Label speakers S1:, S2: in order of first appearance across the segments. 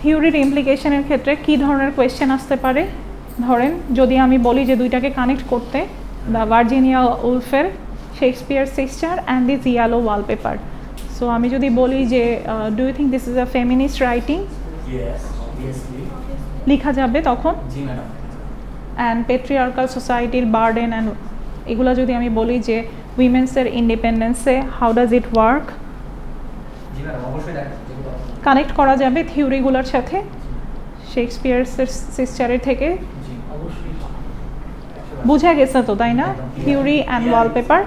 S1: থিওরির ইমপ্লিকেশনের ক্ষেত্রে কী ধরনের কোয়েশ্চেন আসতে পারে? ধরেন যদি আমি বলি যে দুইটাকে কানেক্ট করতে, দ্য ভার্জিনিয়া উলফের Shakespeare sister and this yellow wallpaper. So আমি যদি বলি যে do you think this is a feminist writing, লেখা যাবে তখন। অ্যান্ড পেট্রিয়ার্কাল সোসাইটির বার্ডেন অ্যান্ড এগুলো যদি আমি বলি যে উইমেন্সের ইন্ডিপেন্ডেন্সে how does it work, connect করা যাবে থিওরিগুলোর সাথে শেক্সপিয়ার সিস্টারের থেকে। বুঝা গেছে তো, তাই না? Theory and wallpaper.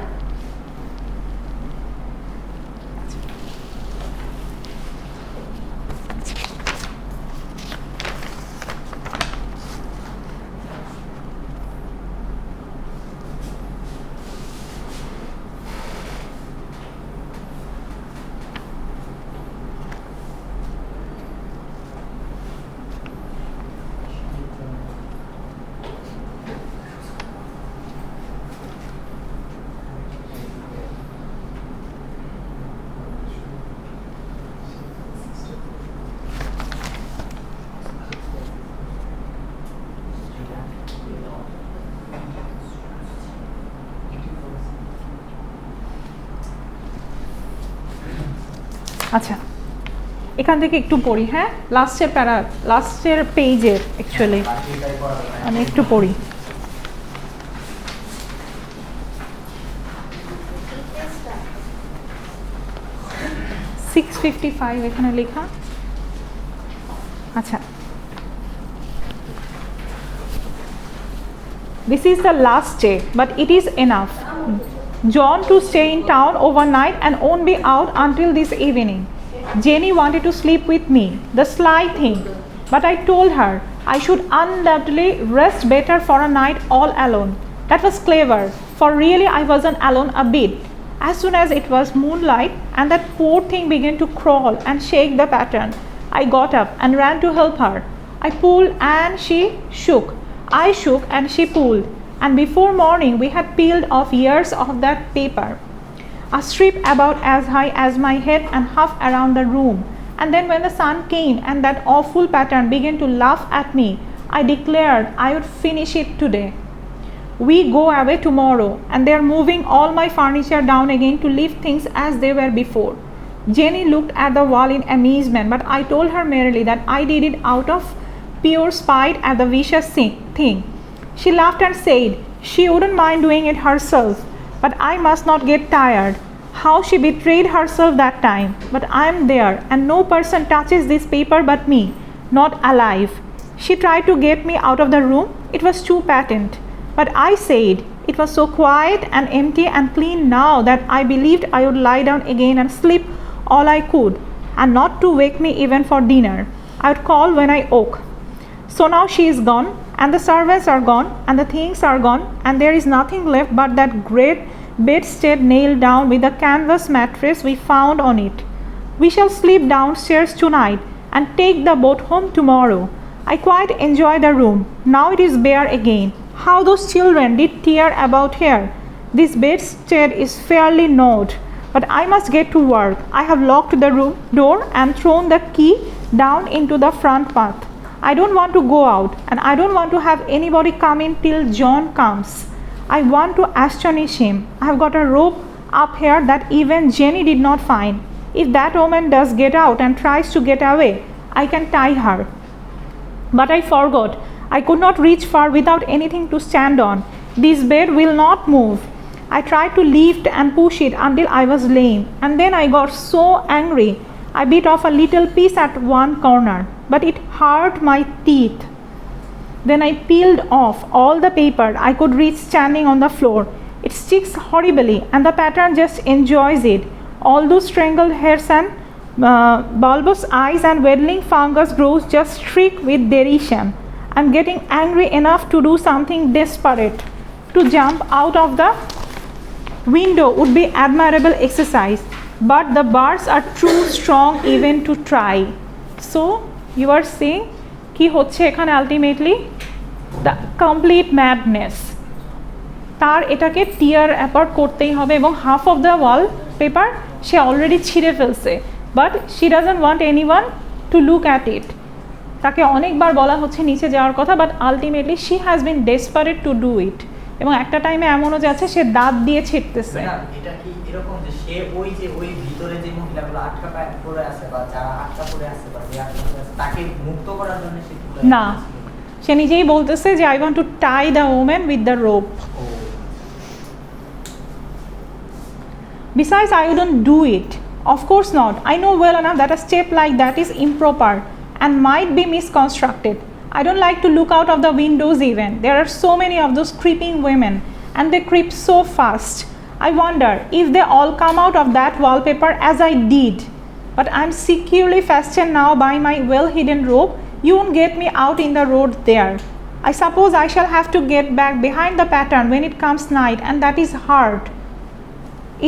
S1: আচ্ছা, এখান থেকে একটু পড়ি। হ্যাঁ, লাস্টের পেজের অ্যাকচুয়ালি আমি একটু পড়ি। $655 এখানে লেখা। আচ্ছা, this is the last day, but it is enough. John to stay in town overnight and won't be out until this evening. Jenny wanted to sleep with me, the sly thing, but I told her I should undoubtedly rest better for a night all alone. That was clever, for really I wasn't alone a bit. As soon as it was moonlight and that poor thing began to crawl and shake the pattern, I got up and ran to help her. I pulled and she shook. I shook and she pulled. And before morning we had peeled off years of that paper, a strip about as high as my head and half around the room. And then when the sun came and that awful pattern began to laugh at me, I declared I would finish it today. We go away tomorrow and they are moving all my furniture down again to leave things as they were before. Jenny looked at the wall in amazement, but I told her merrily that I did it out of pure spite at the vicious thing. She laughed and said she wouldn't mind doing it herself, but I must not get tired. How she betrayed herself that time. But I am there, and no person touches this paper but me, not alive. She tried to get me out of the room. It was too patent. But I said it was so quiet and empty and clean now that I believed I would lie down again and sleep all I could, and not to wake me even for dinner. I would call when I woke. So now she is gone, and the servants are gone, and the things are gone, and there is nothing left but that great bedstead nailed down with the canvas mattress we found on it. We shall sleep downstairs tonight and take the boat home tomorrow. I quite enjoy the room. Now it is bare again. How those children did tear about here. This bedstead is fairly gnawed, but I must get to work. I have locked the room door and thrown the key down into the front path. I don't want to go out, and I don't want to have anybody come in till John comes. I want to astonish him. I have got a rope up here that even Jenny did not find. If that woman does get out and tries to get away, I can tie her. But I forgot. I could not reach far without anything to stand on. This bed will not move. I tried to lift and push it until I was lame, and then I got so angry. I bit off a little piece at one corner, but it hurt my teeth. Then I peeled off all the paper I could reach standing on the floor. It sticks horribly, and the pattern just enjoys it. All those strangled hairs and bulbous eyes and waddling fungus grows just shriek with derision. I'm getting angry enough to do something desperate. To jump out of the window would be admirable exercise, but the bars are too strong even to try. So you are saying কি হচ্ছে এখানে ultimately the complete madness. তার এটাকে টিয়ার apart করতেই হবে এবং half of the wall paper say already ছিঁড়ে ফেলছে, but she doesn't want anyone to look at it. তাকে অনেকবার বলা হচ্ছে নিচে যাওয়ার কথা, but ultimately she has bin desperate to do it. এবং একটা টাইমে এমনও যাচ্ছে সে দাঁত দিয়ে ছিটতেছে।
S2: এটা কি এরকম যে সে ওই যে ওই ভিতরে যে মহিলাগুলো আটকা পড়ে আছে বা যারা আটকা পড়ে আছে বা যে আটকা পড়ে আছে তাকে মুক্ত করার জন্য সে
S1: না, সে নিজেই বলতেছে যে I want to tie the woman with the rope. Besides, I wouldn't do it. Of course not. I know well enough that a step like that is improper and might be misconstructed. I don't like to look out of the windows even. There are so many of those creeping women and they creep so fast. I wonder if they all come out of that wallpaper as I did. But I'm securely fastened now by my well-hidden rope. You won't get me out in the road there. I suppose I shall have to get back behind the pattern when it comes night, and that is hard.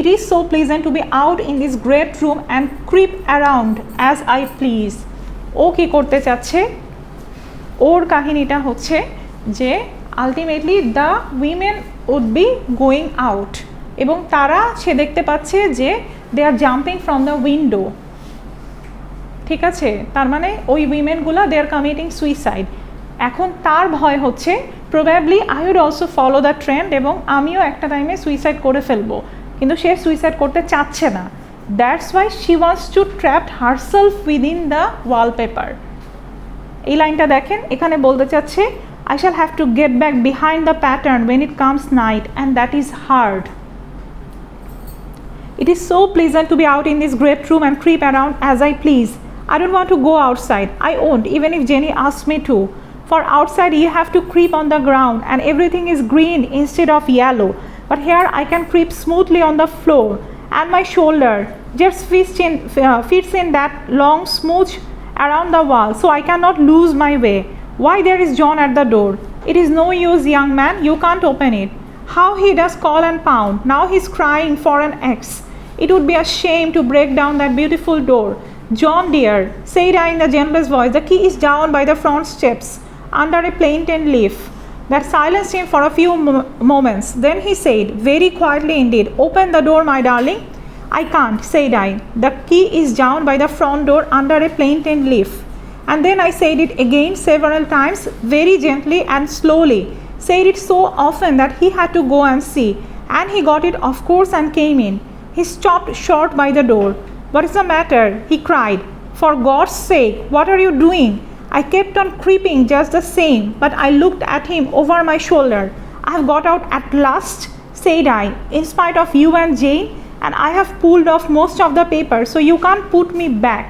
S1: It is so pleasant to be out in this great room and creep around as I please. ও কি করতে চাচ্ছে, ওর কাহিনীটা হচ্ছে যে ultimately the women would be going out, এবং তারা সে দেখতে পাচ্ছে যে they are jumping from the window. ঠিক আছে, তার মানে ওই উইমেনগুলো দে আর কমিটিং সুইসাইড। এখন তার ভয় হচ্ছে probably I would also follow the trend, এবং আমিও একটা টাইমে সুইসাইড করে ফেলবো, কিন্তু সে সুইসাইড করতে চাচ্ছে না। That's why she wants to trap herself within the wallpaper. এই লাইনটা দেখেন, এখানে বলতে চাচ্ছে I shall have to get back behind the pattern when it comes night and that is hard. It is so pleasant to be out in this great room and creep around as I please. I don't want to go outside. I won't, even if Jenny asks me to. For outside you have to creep on the ground and everything is green instead of yellow. But here I can creep smoothly on the floor, and my shoulder just fits in that long smooth around the wall, so I cannot lose my way. Why, there is John at the door. It is no use, young man, you can't open it. How he does call and pound. Now he's crying for an X. It would be a shame to break down that beautiful door. John dear, said I in the gentlest voice, the key is down by the front steps under a plantain leaf. That silenced him for a few moments. Then he said, very quietly indeed, open the door, my darling. I can't, said I. The key is down by the front door under a plantain leaf. And then I said it again several times, very gently and slowly. Said it so often that he had to go and see. And he got it, of course, and came in. He stopped short by the door. What is the matter? He cried. For God's sake, what are you doing? I kept on creeping just the same, but I looked at him over my shoulder. I have got out at last, said I, in spite of you and Jane, and I have pulled off most of the paper, so you can't put me back.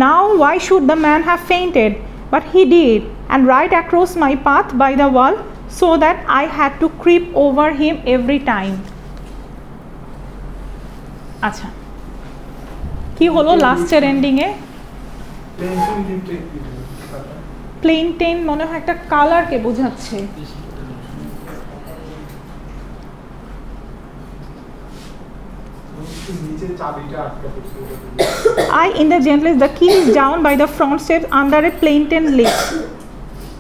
S1: Now, why should the man have fainted? But he did, and right across my path by the wall, so that I had to creep over him every time. আচ্ছা, কি হলো লাস্টের এন্ডিংয়ে? প্লেনটেন মনে হয় একটা কালারকে বোঝাচ্ছে। I in the gentlest, the key is down by the front steps under a plantain leaf.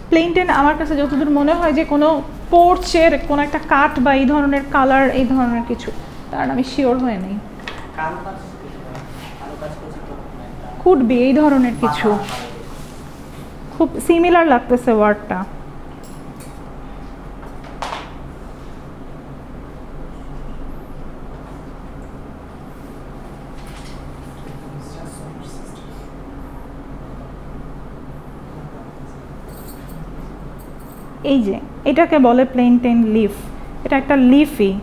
S1: প্লেনটেন আমার কাছে যতদূর মনে হয় যে কোনো পোর্চের কোনো একটা কাঠ বা এই ধরনের কালার, এই ধরনের কিছু, কারণ আমি শিওর হয়ে নেই। কুড বি এই ধরনের কিছু, খুব সিমিলার লাগতেছে ওয়ার্ডটা। এই যে এটাকে বলে প্লেনটেন লিফ, এটা একটা লিফই।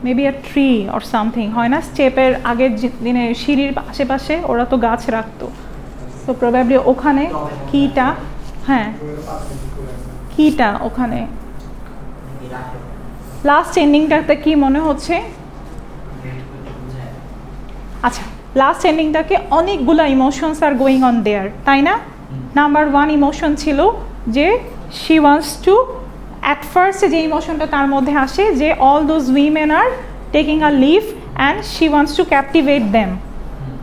S1: Maybe a tree or something, হয় না স্টেপের আগের দিনে সিঁড়ির আশেপাশে ওরা তো গাছ রাখতো, তো প্রবাবলি ওখানে কিটা, হ্যাঁ কিটা ওখানে। লাস্ট এন্ডিংটাতে কি মনে হচ্ছে? আচ্ছা, লাস্ট এন্ডিংটাকে অনেকগুলো emotions are going on there, তাই না? নাম্বার 1 ইমোশন ছিল যে she wants to, at first যে ইমোশনটা তার মধ্যে আসে যে all those women are taking a leave and she wants to captivate them,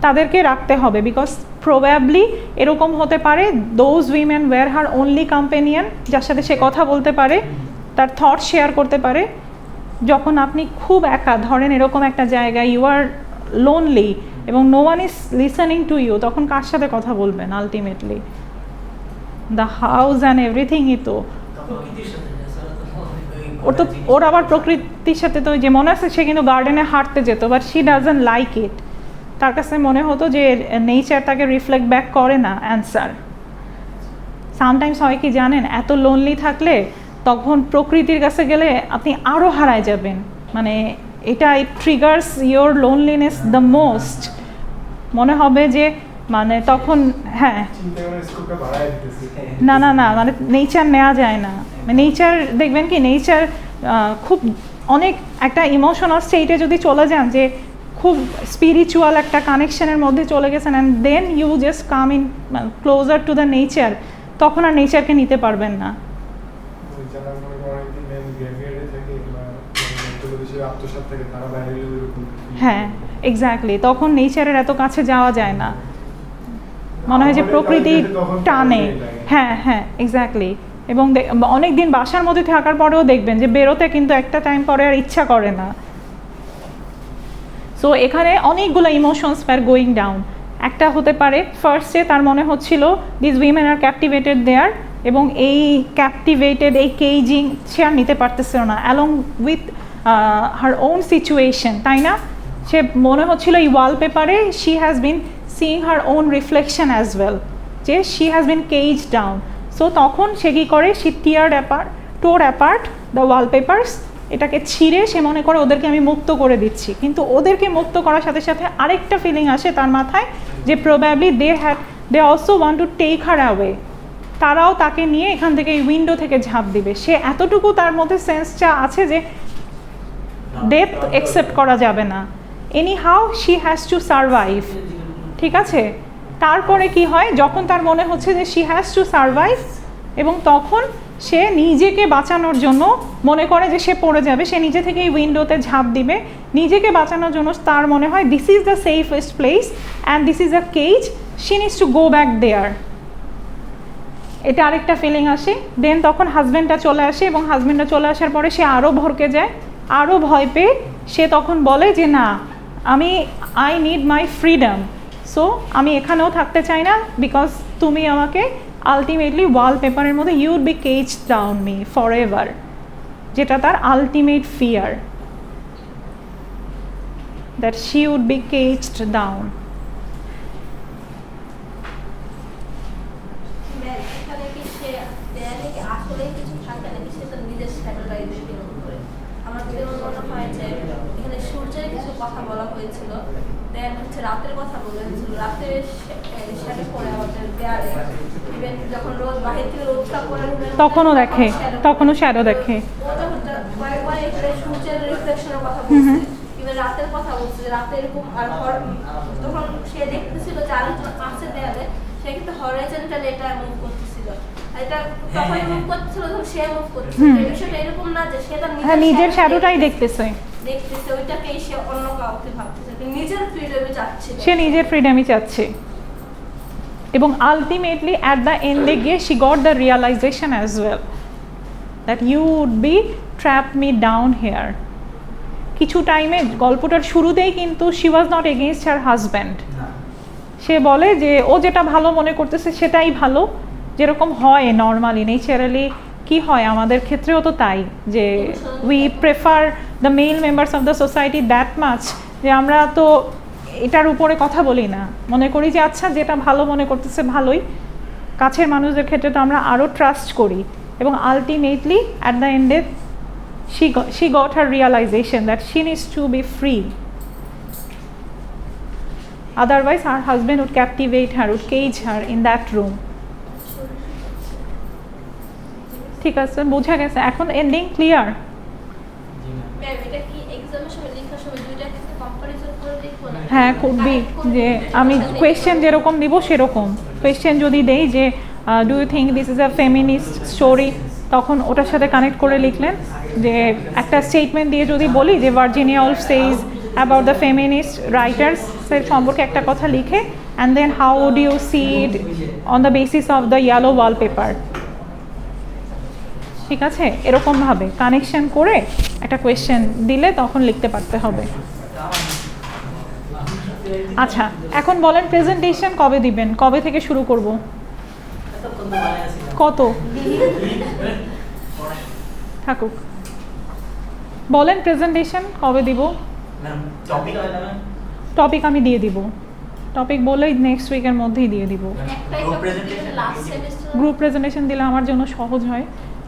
S1: তাদেরকে রাখতে হবে, বিকজ প্রবাবলি এরকম হতে পারে those women were her only companion, যার সাথে সে কথা বলতে পারে, তার থট শেয়ার করতে পারে যখন আপনি খুব একা, ধরেন এরকম একটা জায়গায় ইউ আর লোনলি এবং no one is listening to you, তখন কার সাথে কথা বলবেন আলটিমেটলি? দ্য হাউস অ্যান্ড এভরিথিংই তো ওর আবার প্রকৃতির সাথে তো যে মনে আছে সে কিন্তু গার্ডেনে হাঁটতে যেত, but she doesn't like it. তার কাছে মনে হতো যে নেচার তাকে রিফ্লেক্ট ব্যাক করে না অ্যান্সার। সামটাইমস হয় কি জানেন, এত লোনলি থাকলে তখন প্রকৃতির কাছে গেলে আপনি আরও হারায় যাবেন, মানে এটা it triggers your loneliness the most. মনে হবে যে মানে তখন হ্যাঁ না না না মানে নেচার নেওয়া যায় না। নেচার দেখবেন কি, নেচার খুব অনেক একটা ইমোশনাল স্টেটে যদি চলে যান, যে খুব স্পিরিচুয়াল একটা কানেকশনের মধ্যে চলে গেছেন, and then you just come in closer to the nature, তখন আর নেচারকে নিতে পারবেন না। হ্যাঁ এক্স্যাক্টলি, তখন নেচারের এত কাছে যাওয়া যায় না, মনে হয় যে প্রকৃতি টানে। হ্যাঁ হ্যাঁ এক্স্যাক্টলি। এবং অনেক দিন বাসার মধ্যে থাকার পরেও দেখবেন যে বেরোতে কিন্তু একটা টাইম পরে আর ইচ্ছা করে না। সো এখানে অনেকগুলো ইমোশনস আর গোয়িং ডাউন। একটা হতে পারে ফার্স্টে তার মনে হচ্ছিল দিস উইমেন আর ক্যাপটিভেটেড দেয়ার, এবং এই ক্যাপটিভেটেড এই কেজিং সে আর নিতে পারতেছিল না, along with her own situation, তাই না? সে মনে হচ্ছিল এই ওয়ালপেপারে she has been seeing her own reflection as well, যে she has been cage down. So তখন সে কী করে, শি টোর অ্যাপার্ট দ্য ওয়ালপেপার্স, এটাকে ছিঁড়ে সে মনে করে ওদেরকে আমি মুক্ত করে দিচ্ছি। কিন্তু ওদেরকে মুক্ত করার সাথে সাথে আরেকটা ফিলিং আসে তার মাথায়, যে probably they also want to take her away, তারাও তাকে নিয়ে এখান থেকে এই উইন্ডো থেকে ঝাঁপ দিবে। সে এতটুকু তার মধ্যে সেন্সটা আছে যে ডেথ অ্যাকসেপ্ট করা যাবে না, any how she has to survive. ঠিক আছে, তারপরে কি হয়, যখন তার মনে হচ্ছে যে শি হ্যাজ টু সারভাইভ, এবং তখন সে নিজেকে বাঁচানোর জন্য মনে করে যে সে পড়ে যাবে, সে নিজে থেকে এই উইন্ডোতে ঝাঁপ দিবে। নিজেকে বাঁচানোর জন্য তার মনে হয় this is the safest place and this is a cage, she needs to go back there. এটা আরেকটা ফিলিং আসে। দেন তখন হাজব্যান্ডটা চলে আসে, এবং হাজব্যান্ডটা চলে আসার পরে সে আরও ভরকে যায়, আরও ভয় পেয়ে সে তখন বলে যে না, I need my freedom, so আমি এখানেও থাকতে চাই না, বিকজ তুমি আমাকে আলটিমেটলি ওয়ালপেপারের মধ্যে you would be cage down me forever, যেটা তার ultimate fear, that she would be caged down.
S3: কথা বলা হয়েছিল, দেন হচ্ছে রাতের কথা বলেছিল, রাতে শ্যাডো পড়ে আমাদের দেয়ালে, ইভেন যখন রোদ বাহির থেকে রোদটা পড়ে
S1: তখনও দেখে, তখনও শ্যাডো দেখে।
S3: ও যখন কয়েকবার এখানে সূর্যের রিফ্লেকশনের কথা বলছে, ইভেন রাতের কথা বলছে, রাতে এরকম আর তখন সে দেখতেছিল যে আরেকজন আছে দেয়ালে, সে কিন্তু হরাইজন্টাল এটা মুভ করতেছিল, এটা তখন মুভ করতেছিল তখন সে মুভ করতেছিল। বিষয়টা এরকম না যে সে তার
S1: নিজের শ্যাডোটাই দেখতেছে,
S3: ওইটাকেই সে অন্য কাউকে ভাবতেছে, নিজের ফ্রিডমে চাচ্ছে,
S1: সে নিজের ফ্রিডমই চাচ্ছে। এবং আলটিমেটলি অ্যাট দ্য এন্ডে গিয়ে she got the realization as well that you would be trap me down here. কিছু টাইমে গল্পটার শুরুতেই কিন্তু she was not against her husband. সে বলে যে ও যেটা ভালো মনে করতেছে সেটাই ভালো, যেরকম হয় নর্মালি নেচারালি কি হয় আমাদের ক্ষেত্রেও তো তাই, যে we prefer the male members of the society that much, যে আমরা তো এটার উপরে কথা বলি না, মনে করি যে আচ্ছা যেটা ভালো মনে করতেছে ভালোই। কাছের মানুষদের ক্ষেত্রে তো আমরা আরও ট্রাস্ট করি, এবং আলটিমেটলি অ্যাট দ্য এন্ডে she got her realization that she needs to be free, otherwise her husband would captivate her, would cage her in that room. ঠিক আছে, বোঝা গেছে এখন, এন্ডিং ক্লিয়ার? হ্যাঁ করবি, যে আমি কোয়েশ্চেন যেরকম দিব সেরকম কোয়েশ্চেন যদি দেই যে do you think this is a feminist story, তখন ওটার সাথে কানেক্ট করে লিখলেন। যে একটা স্টেটমেন্ট দিয়ে যদি বলি যে Virginia Woolf says about the feminist writers এর সম্পর্কে একটা কথা লিখে, and then how would you see it on the basis of the yellow wallpaper. ঠিক আছে, এরকমভাবে কানেকশন করে একটা কোয়েশ্চেন দিলে তখন লিখতে পারতে হবে। আচ্ছা, এখন বলেন প্রেজেন্টেশন কবে দিবেন, কবে থেকে শুরু করব? কত থাকুক, বলেন প্রেজেন্টেশন কবে দিব? টপিক আমি দিয়ে দিব, টপিক বলেই নেক্সট উইকের মধ্যেই দিয়ে দিব। গ্রুপ প্রেজেন্টেশন দিলে আমার জন্য সহজ হয়,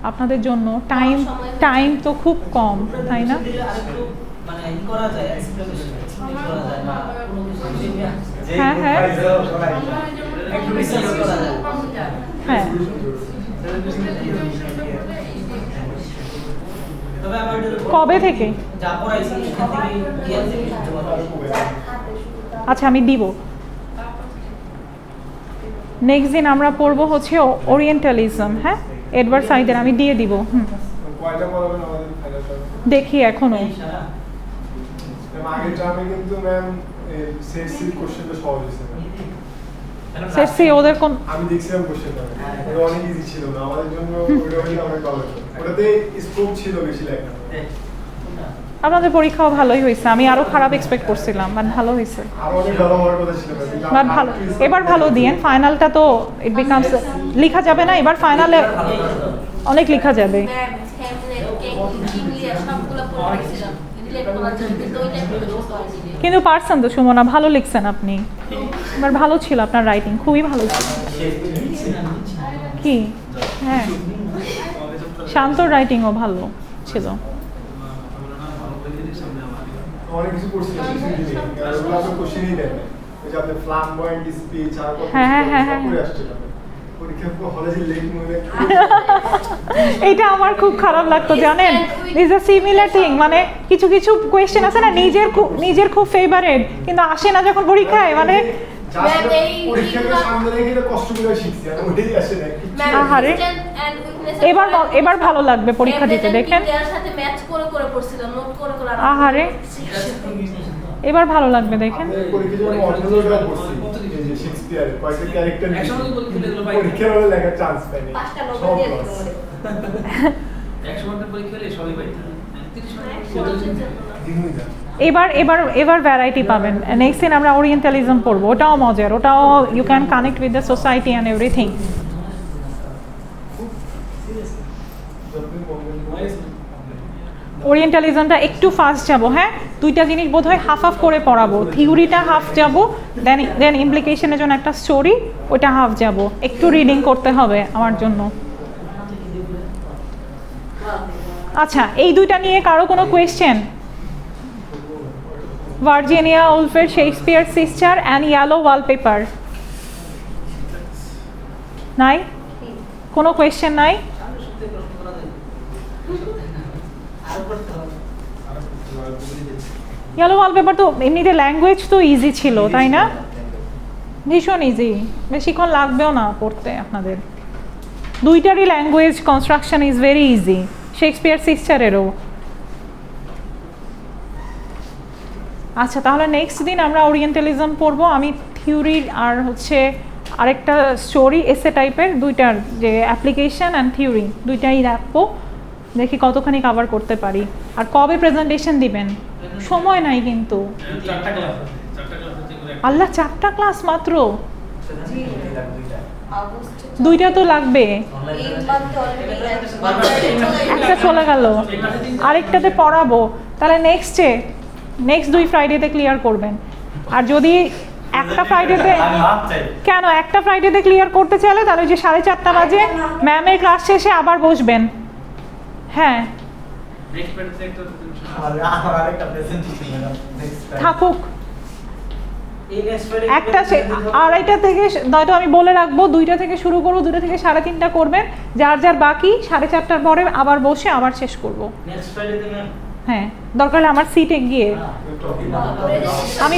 S1: আপনাদের জন্য টাইম তো খুব কম, তাই না? হ্যাঁ হ্যাঁ হ্যাঁ, কবে থেকে? আচ্ছা আমি দিব। নেক্সট দিন আমরা পড়বো হচ্ছে ওরিয়েন্টালিজম, হ্যাঁ এডওয়ার্ড সাইদের, আমি দিয়ে দিব। দেখি এখনো সেসি ওদের কোন
S4: আমি দেখছিলাম কোশ্চেনটা, এটা অনেক ইজি ছিল না আমাদের জন্য, ওটা অনেক ভালো ছিল, ওটাতে স্কোপ ছিল বেশি লেখা।
S1: আপনাদের পরীক্ষাও ভালোই হয়েছে, আমি আরো খারাপ এক্সপেক্ট করছিলাম, বাট ভালো হয়েছে।
S4: আর অনেক ভালো হওয়ার কথা ছিল,
S1: বাট ভালো, এবার ভালো দিয়েন। ফাইনালটা তো ইট বিকামস, লেখা যাবে না এবার ফাইনালে, অনেক লেখা যাবে। কিন্তু পারছেন তো সুমনা, ভালো লিখছেন আপনি, এবার ভালো ছিল আপনার রাইটিং, খুবই ভালো ছিল। কি হ্যাঁ, শান্তর রাইটিংও ভালো ছিল।
S4: অনেক কিছু করছিলাম, ওগুলো আপনার কোশ্চেনই দেন না, ওই যে আপনি ফ্ল্যামবয়েন্ট স্পিচ আর কত করে আসছিল পরীক্ষা হলে যে লেট মনে
S1: এটা আমার খুব খারাপ লাগতো জানেন, ইজ আ সিমিলার থিং, মানে কিছু কিছু কোয়েশ্চেন আছে না নিজের খুব ফেভারিট, কিন্তু আসে না যখন পরীক্ষায়, মানে এবার ভালো লাগবে পরীক্ষা দিতে, দেখেন আহারে এবার ভালো লাগবে দেখেন। এবার ভ্যারাইটি পাবেন। নেক্সট দিন আমরা ওরিয়েন্টালিজম পড়বো, ওটাও মজার, ওটাও you can connect with the society and everything. ওরিয়েন্টালিজমটা একটু ফাস্ট যাব, হ্যাঁ দুইটা জিনিস বোধহয় হাফ হাফ করে পড়াবো, থিওরিটা হাফ যাব, দেন ইমপ্লিকেশনের জন্য একটা স্টোরি, ওটা হাফ যাব, একটু রিডিং করতে হবে আমার জন্য। আচ্ছা, এই দুইটা নিয়ে কারো কোনো কোয়েশ্চেন? ভার্জিনিয়া উলফের Shakespeare sister and yellow wallpaper নাই? কোনো কোয়েশ্চেন নাই? ইয়েলো ওয়ালপেপার তো এমনিতে ল্যাঙ্গুয়েজ তো ইজি ছিল তাই না, ভীষণ ইজি, বেশিক্ষণ লাগবেও না পড়তে আপনাদের। দুইটারই language construction is very easy, Shakespeare সিস্টারেরও। আচ্ছা তাহলে নেক্সট দিন আমরা ওরিয়েন্টালিজম পড়বো, আমি থিওরির আর হচ্ছে আরেকটা স্টোরি এসে টাইপের, দুইটার যে অ্যাপ্লিকেশন অ্যান্ড থিওরি দুইটাই রাখবো, দেখি কতখানি কভার করতে পারি। আর কবে প্রেজেন্টেশন দিবেন? সময় নাই কিন্তু। আল্লাহ 4টা ক্লাস মাত্র? দুইটা তো লাগবে, একটা চলে গেল, আরেকটাতে পড়াবো, তাহলে নেক্সট 2 ফ্রাইডেতে ক্লিয়ার করবেন। আর যদি একটা ফ্রাইডেতে, কেন একটা ফ্রাইডেতে ক্লিয়ার করতে চাইলে তাহলে যে 4:30 বাজে ম্যামের ক্লাস শেষে আবার বসবেন। হ্যাঁ থাকুক, একটা 2:30 থেকে, নয়তো আমি বলে রাখবো 2টা থেকে শুরু করবো, 2টা থেকে 3:30 করবেন, যার বাকি 4:30টার পরে আবার বসে আবার শেষ করবো। হ্যাঁ দরকার হলে আমার সিটে গিয়ে আমি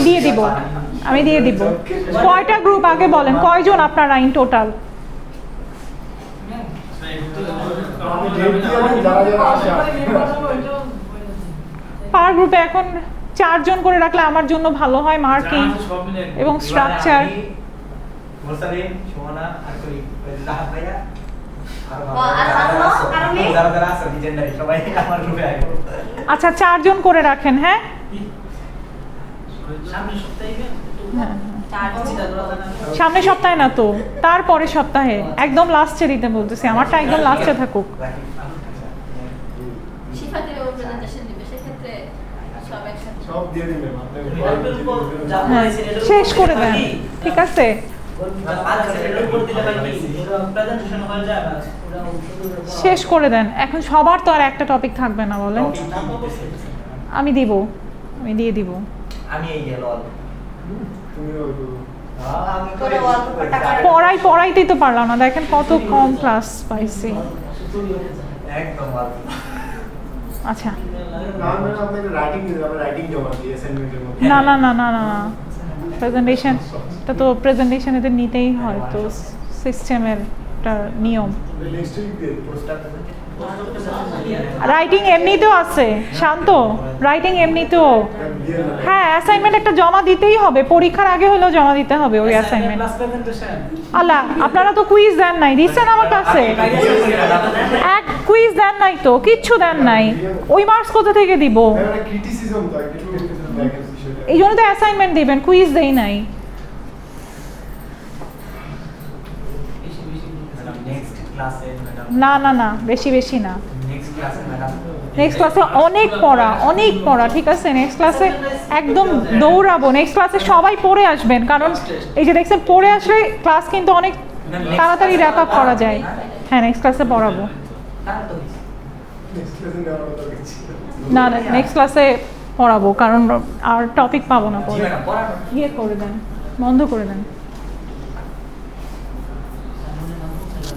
S1: দিয়ে দিব। কয়টা গ্রুপ আগে বলেন, কয়জন আপনারা ইন টোটাল? পার গ্রুপে এখন 4 জন করে রাখলে আমার জন্য ভালো হয়, মার্কিং এবং স্ট্রাকচার।
S2: যারা আছে লিজেন্ডারি সবাই আমার গ্রুপে আইবো।
S1: আচ্ছা 4 জন করে রাখেন, হ্যাঁ? হ্যাঁ, সামনের সপ্তাহে না তো, তারপরের সপ্তাহে, একদম লাস্টে দিতে বলতেছি, আমারটা একদম লাস্টে থাকুক।
S3: শিফাতে প্রেজেন্টেশন দিবে, সেক্ষেত্রে সব একসাথে
S4: সব দিয়ে দিবেন
S1: হ্যাঁ, শেষ করে দেন, ঠিক আছে? শেষ করে দেন। এখন সবার তো আর একটা টপিক থাকবে না বলেন। আমি দিব, আমি দিয়ে দিব।
S2: আমি এই গেল
S1: পড়াইতেই তো পারলাম না, দেখেন কত কম ক্লাস পাইছি।
S2: একদম
S1: আচ্ছা
S4: না
S1: না না না না না না, প্রেজেন্টেশন তা তো প্রেজেন্টেশন এদের নিতেই হয়, তো সিস্টেমের নিয়ম। রাইটিং এমনিতেও আছে শান্ত, রাইটিং এমনিতেও, হ্যাঁ অ্যাসাইনমেন্ট একটা জমা দিতেই হবে, পরীক্ষার আগে হলেও জমা দিতে হবে ওই অ্যাসাইনমেন্ট। আল্লাহ, আপনারা তো কুইজ দেন নাই, দিচ্ছেন আমার কাছে এক কুইজ দেন নাই তো, কিচ্ছু দেন নাই, ওই মার্কস কোথা থেকে দিব? এই জন্য তো অ্যাসাইনমেন্ট দিবেন, কুইজ দেই নাই। না না না, বেশি বেশি না, নেক্সট ক্লাসে অনেক পড়া, ঠিক আছে? নেক্সট ক্লাসে একদম দৌড়াবো, নেক্সট ক্লাসে সবাই পড়ে আসবেন, কারণ এই যে দেখছেন পড়ে আসলে ক্লাস কিন্তু অনেক তাড়াতাড়ি র্যাপ আপ করা যায়। হ্যাঁ, নেক্সট ক্লাসে পড়াবো। না না, নেক্সট ক্লাসে পড়াবো, কারণ আর টপিক পাবো না পরে। ইয়ে করে দেন, বন্ধ করে দেন।